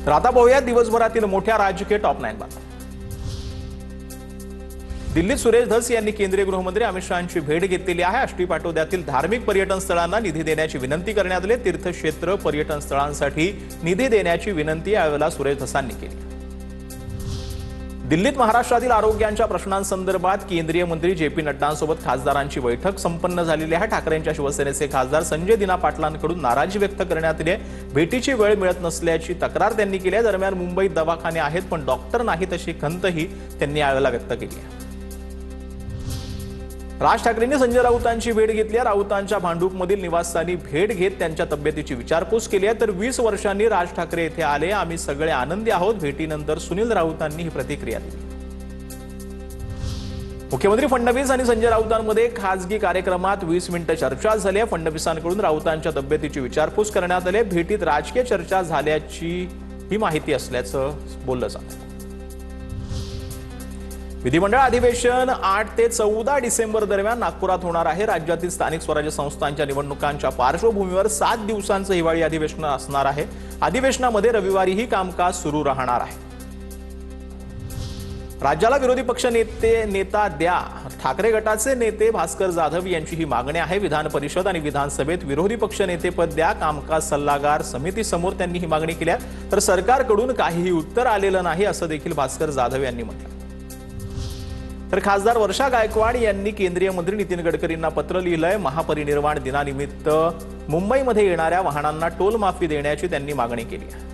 तर आता पाहूया दिवसभरातील मोठ्या राजकीय टॉप 9 बातम्या। दिल्लीत सुरेश धस यांनी केंद्रीय गृहमंत्री अमित शहांची भेट घेतलेली आहे। आष्टी पाटोद्यातील धार्मिक पर्यटन स्थळांना निधी देण्याची विनंती करण्यात आली। तीर्थक्षेत्र पर्यटन स्थळांसाठी निधी देण्याची विनंती यावेळेला सुरेश धसांनी केली। दिल्लीत महाराष्ट्रातील आरोग्याच्या प्रश्नांसंदर्भात केंद्रीय मंत्री जेपी नड्डांसोबत खासदारांची बैठक संपन्न झालेली आहे। ठाकरेंच्या शिवसेनेचे खासदार संजय दिना पाटलांकडून नाराजी व्यक्त करण्यात आली आहे। भेटीची वेळ मिळत नसल्याची तक्रार त्यांनी केली आहे। दरम्यान मुंबईत दवाखाने आहेत पण डॉक्टर नाहीत अशी खंतही त्यांनी यावेळेला व्यक्त केली आहे। राज ठाकरेंनी संजय राऊतांची भेट घेतली आहे। राऊतांच्या भांडूपमधील निवासस्थानी भेट घेत त्यांच्या तब्येतीची विचारपूस केली आहे। तर 20 वर्षांनी राज ठाकरे येथे आले, आम्ही सगळे आनंदी आहोत। भेटीनंतर सुनील राऊतांनी ही प्रतिक्रिया दिली। मुख्यमंत्री फडणवीस आणि संजय राऊतांमध्ये खासगी कार्यक्रमात 20 मिनिटे चर्चा झाली आहे। फडणवीसांकडून राऊतांच्या तब्येतीची विचारपूस करण्यात आली। भेटीत राजकीय चर्चा झाल्याची ही माहिती असल्याचं बोललं जातं। विधिमंडळ अधिवेशन 8 ते 14 डिसेंबर दरम्यान नागपुरात होणार आहे। राज्यातील स्थानिक स्वराज्य संस्थांच्या निवडणुकांच्या पार्श्वभूमीवर 7 दिवसांचं हिवाळी अधिवेशन असणार आहे। अधिवेशनामध्ये रविवारीही कामकाज सुरू राहणार आहे। राज्याला विरोधी पक्ष नेता द्या, ठाकरे गटाचे नेते भास्कर जाधव यांची ही मागणी आहे। विधान परिषद आणि विधानसभेत विरोधी पक्ष नेतेपद द्या, कामकाज सल्लागार समितीसमोर त्यांनी ही मागणी केली आहे। तर सरकारकडून काहीही उत्तर आलेलं नाही असं देखील भास्कर जाधव यांनी म्हटलं। तर खासदार वर्षा गायकवाड यांनी केंद्रीय मंत्री नितीन गडकरींना पत्र लिहिलंय। महापरिनिर्वाण दिनानिमित्त मुंबईमध्ये येणाऱ्या वाहनांना टोल माफी देण्याची त्यांनी मागणी केली आहे।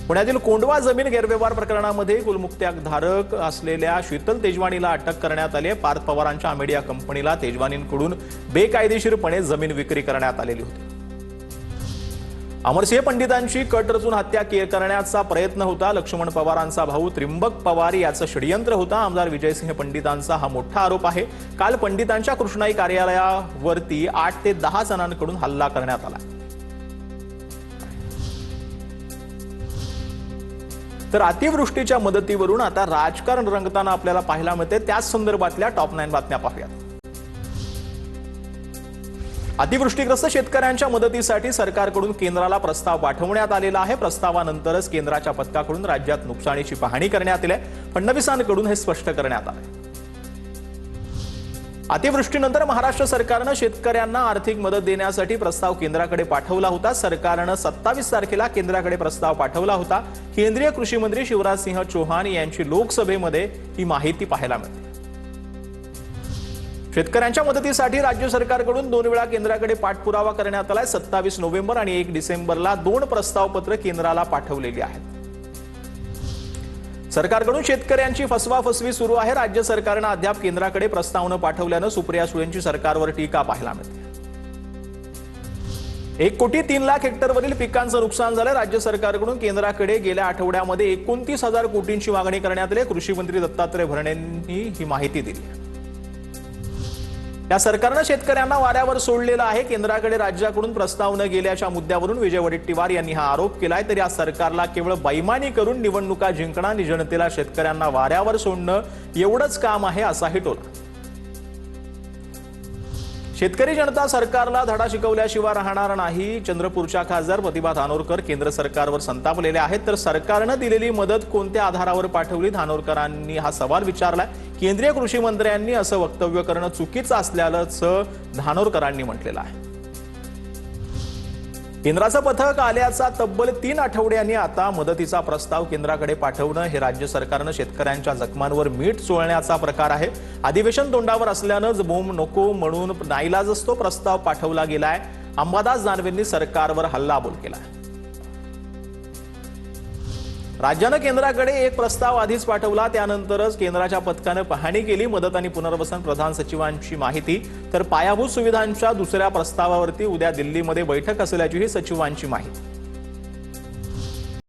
पुण्यातील कोंडवा जमीन गैरव्यवहार प्रकरणामध्ये कुलमुक्त्याधारक असलेल्या शीतल तेजवानीला अटक करण्यात आली आहे। पार्थ पवारांच्या आमेडिया कंपनीला तेजवानींकडून बेकायदेशीरपणे जमीन विक्री करण्यात आलेली होती। अमरसिंह पंडितांची कट रचून हत्या करण्याचा प्रयत्न होता। लक्ष्मण पवारांचा भाऊ त्रिंबक पवार याचं षडयंत्र होता। आमदार विजयसिंह पंडितांचा हा मोठा आरोप आहे। काल पंडितांच्या कृष्णाई कार्यालयावरती 8 ते 10 जणांकडून हल्ला करण्यात आला। तर अतिवृष्टीच्या मदतीवरून आता राजकारण रंगताना आपल्याला पाहायला मिळते। त्याच संदर्भातल्या टॉप 9 बातम्या पाहूयात। अतिवृष्टीग्रस्त शेतकऱ्यांच्या मदतीसाठी सरकारकडून केंद्राला प्रस्ताव पाठवण्यात आलेला आहे। प्रस्तावानंतरच केंद्राच्या पथकाकडून राज्यात नुकसानीची पाहणी करण्यात आली आहे। फडणवीसांकडून हे स्पष्ट करण्यात आले। अतिवृष्टीनंतर महाराष्ट्र सरकारनं शेतकऱ्यांना आर्थिक मदत देण्यासाठी प्रस्ताव केंद्राकडे पाठवला होता। सरकारनं 27 तारखेला केंद्राकडे प्रस्ताव पाठवला होता। केंद्रीय कृषी मंत्री शिवराज सिंह चौहान यांची लोकसभेमध्ये ही माहिती पाहायला मिळते। शेतकऱ्यांच्या मदतीसाठी राज्य सरकारकडून 2 वेळा केंद्राकडे पाठपुरावा करण्यात आलाय। 27 नोव्हेंबर आणि 1 डिसेंबरला 2 प्रस्तावपत्र केंद्राला पाठवलेली आहेत। सरकारकडून शेतकऱ्यांची फसवाफसवी सुरू आहे। राज्य सरकारनं अद्याप केंद्राकडे प्रस्ताव न पाठवल्यानं सुप्रिया सुळेंची सरकारवर टीका पाहायला मिळते। 1,03,00,000 हेक्टरवरील पिकांचं नुकसान झालं। राज्य सरकारकडून केंद्राकडे गेल्या आठवड्यामध्ये 29,000 कोटींची मागणी करण्यात आली। कृषी मंत्री दत्तात्रय भरणेंनी ही माहिती दिली। या सरकारनं शेतकऱ्यांना वाऱ्यावर सोडलेलं आहे। केंद्राकडे राज्याकडून प्रस्ताव न गेल्याच्या मुद्द्यावरून विजय वडेट्टीवार यांनी हा आरोप केलाय। तर या सरकारला केवळ बैमानी करून निवडणुका जिंकणं आणि जनतेला शेतकऱ्यांना वाऱ्यावर सोडणं एवढंच काम आहे असाही टोला। शेतकरी जनता सरकारला धडा शिकवल्याशिवाय राहणार नाही। चंद्रपूरच्या खासदार प्रतिभा धानोरकर केंद्र सरकारवर संतापलेले आहेत। तर सरकारनं दिलेली मदत कोणत्या आधारावर पाठवली? धानोरकरांनी हा सवाल विचारलाय। केंद्रीय कृषी मंत्र्यांनी असं वक्तव्य करणं चुकीचं असल्याचं धानोरकरांनी म्हटलेलं आहे। केंद्राचं पथक आल्याचा तब्बल 3 आठवड्यांनी आता मदतीचा प्रस्ताव केंद्राकडे पाठवणं हे राज्य सरकारनं शेतकऱ्यांच्या जखमांवर मीठ चोळण्याचा प्रकार आहे। अधिवेशन तोंडावर असल्यानं बोंब नको म्हणून नाईलाज तो प्रस्ताव पाठवला गेलाय। अंबादास दानवेंनी सरकारवर हल्लाबोल केला। राज्यानं केंद्राकडे एक प्रस्ताव आधीच पाठवला, त्यानंतरच केंद्राच्या पथकानं पाहणी केली। मदत आणि पुनर्वसन प्रधान सचिवांची माहिती। तर पायाभूत सुविधांच्या दुसऱ्या प्रस्तावावरती उद्या दिल्लीमध्ये बैठक असल्याची सचिवांची माहिती।